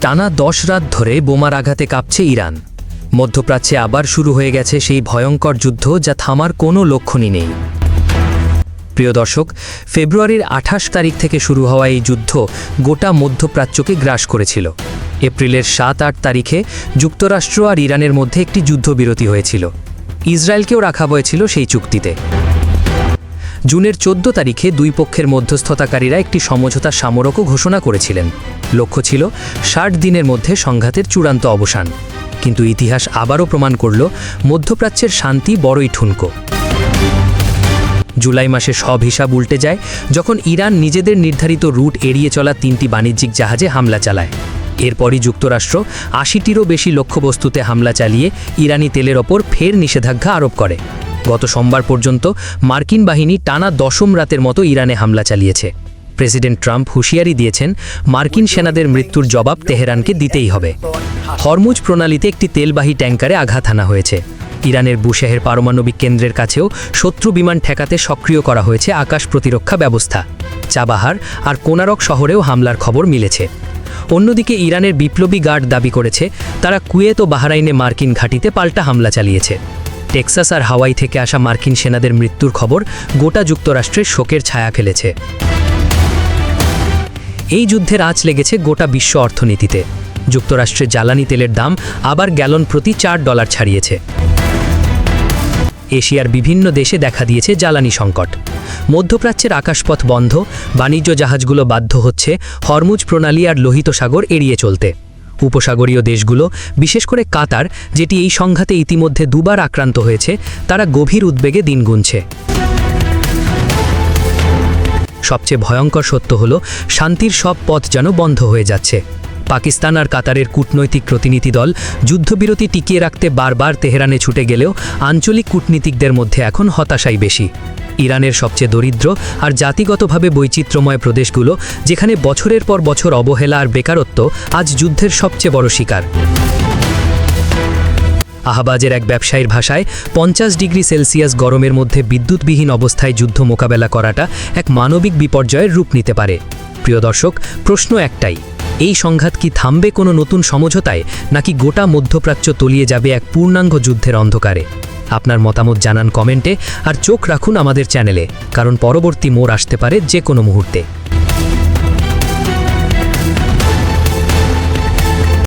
টানা 10 রাত ধরে বোমার আঘাতে কাঁপছে ইরান। মধ্যপ্রাচ্যে আবার শুরু হয়ে গেছে সেই ভয়ঙ্কর যুদ্ধ যা থামার কোনো লক্ষণই নেই। প্রিয় দর্শক, ফেব্রুয়ারির 28 তারিখ থেকে শুরু হওয়া এই যুদ্ধ গোটা মধ্যপ্রাচ্যকে গ্রাস করেছিল। এপ্রিলের 7-8 তারিখে যুক্তরাষ্ট্র আর ইরানের মধ্যে একটি যুদ্ধবিরতি হয়েছিল। ইসরায়েলকেও রাখা হয়েছিল সেই চুক্তিতে। জুনের 14 তারিখে দুই পক্ষের মধ্যস্থতাকারীরা একটি সমঝোতা স্মারকও ঘোষণা করেছিলেন। লক্ষ্য ছিল 60 দিনের মধ্যে সংঘাতের চূড়ান্ত অবসান। কিন্তু ইতিহাস আবারও প্রমাণ করল মধ্যপ্রাচ্যের শান্তি বড়ই ঠুনকো। জুলাই মাসে সব হিসাব উল্টে যায় যখন ইরান নিজেদের নির্ধারিত রুট এড়িয়ে চলা 3টি বাণিজ্যিক জাহাজে হামলা চালায়। এরপরই যুক্তরাষ্ট্র 80টিরও বেশি লক্ষ্যবস্তুতে হামলা চালিয়ে ইরানি তেলের ওপর ফের নিষেধাজ্ঞা আরোপ করে। গত সোমবার পর্যন্ত মার্কিন বাহিনী টানা 10ম রাতের মতো ইরানে হামলা চালিয়েছে। প্রেসিডেন্ট ট্রাম্প হুঁশিয়ারি দিয়েছেন, মার্কিন সেনাদের মৃত্যুর জবাব তেহরানকে দিতেই হবে। হরমুজ প্রণালীতে একটি তেলবাহী ট্যাঙ্কারে আঘাত হানা হয়েছে। ইরানের বুশেহের পারমাণবিক কেন্দ্রের কাছেও শত্রু বিমান ঠেকাতে সক্রিয় করা হয়েছে আকাশ প্রতিরক্ষা ব্যবস্থা। চাবাহার আর কোনারক শহরেও হামলার খবর মিলেছে। অন্যদিকে ইরানের বিপ্লবী গার্ড দাবি করেছে তারা কুয়েত ও বাহরাইনে মার্কিন ঘাঁটিতে পাল্টা হামলা চালিয়েছে। টেক্সাস আর হাওয়াই থেকে আসা মার্কিন সেনাদের মৃত্যুর খবর গোটা যুক্তরাষ্ট্রের শোকের ছায়া ফেলেছে। এই যুদ্ধের আঁচ লেগেছে গোটা বিশ্ব অর্থনীতিতে। যুক্তরাষ্ট্রের জ্বালানি তেলের দাম আবার গ্যালন প্রতি $4 ছাড়িয়েছে। এশিয়ার বিভিন্ন দেশে দেখা দিয়েছে জ্বালানি সংকট। মধ্যপ্রাচ্যের আকাশপথ বন্ধ, বাণিজ্য জাহাজগুলো বাধ্য হচ্ছে হরমুজ প্রণালী আর লোহিত সাগর এড়িয়ে চলতে। উপসাগরীয় দেশগুলো, বিশেষ করে কাতার, যেটি এই সংঘাতে ইতিমধ্যে 2বার আক্রান্ত হয়েছে, তারা গভীর উদ্বেগে দিন গুনছে। সবচেয়ে ভয়ঙ্কর সত্য হলো শান্তির সব পথ যেন বন্ধ হয়ে যাচ্ছে। পাকিস্তান আর কাতারের কূটনৈতিক প্রতিনিধি দল যুদ্ধবিরতি টিকিয়ে রাখতে বারবার তেহরানে ছুটে গেলেও আঞ্চলিক কূটনীতিকদের মধ্যে এখন হতাশাই বেশি। ইরানের সবচেয়ে দরিদ্র আর জাতিগতভাবে বৈচিত্র্যময় প্রদেশগুলো, যেখানে বছরের পর বছর অবহেলা আর বেকারত্ব আজ যুদ্ধের সবচেয়ে বড় শিকার। আহবাজের এক ব্যবসায়ীর ভাষায় 50 ডিগ্রি সেলসিয়াস গরমের মধ্যে বিদ্যুৎবিহীন অবস্থায় যুদ্ধ মোকাবেলা করাটা এক মানবিক বিপর্যয়ের রূপ নিতে পারে। প্রিয় দর্শক, প্রশ্ন একটাই, এই সংঘাত কি থামবে কোনো নতুন সমঝোতায়, নাকি গোটা মধ্যপ্রাচ্য তলিয়ে যাবে এক পূর্ণাঙ্গ যুদ্ধের অন্ধকারে? আপনার মতামত জানান কমেন্টে, আর চোখ রাখুন আমাদের চ্যানেলে, কারণ পরবর্তী মোড় আসতে পারে যে কোনো মুহূর্তে।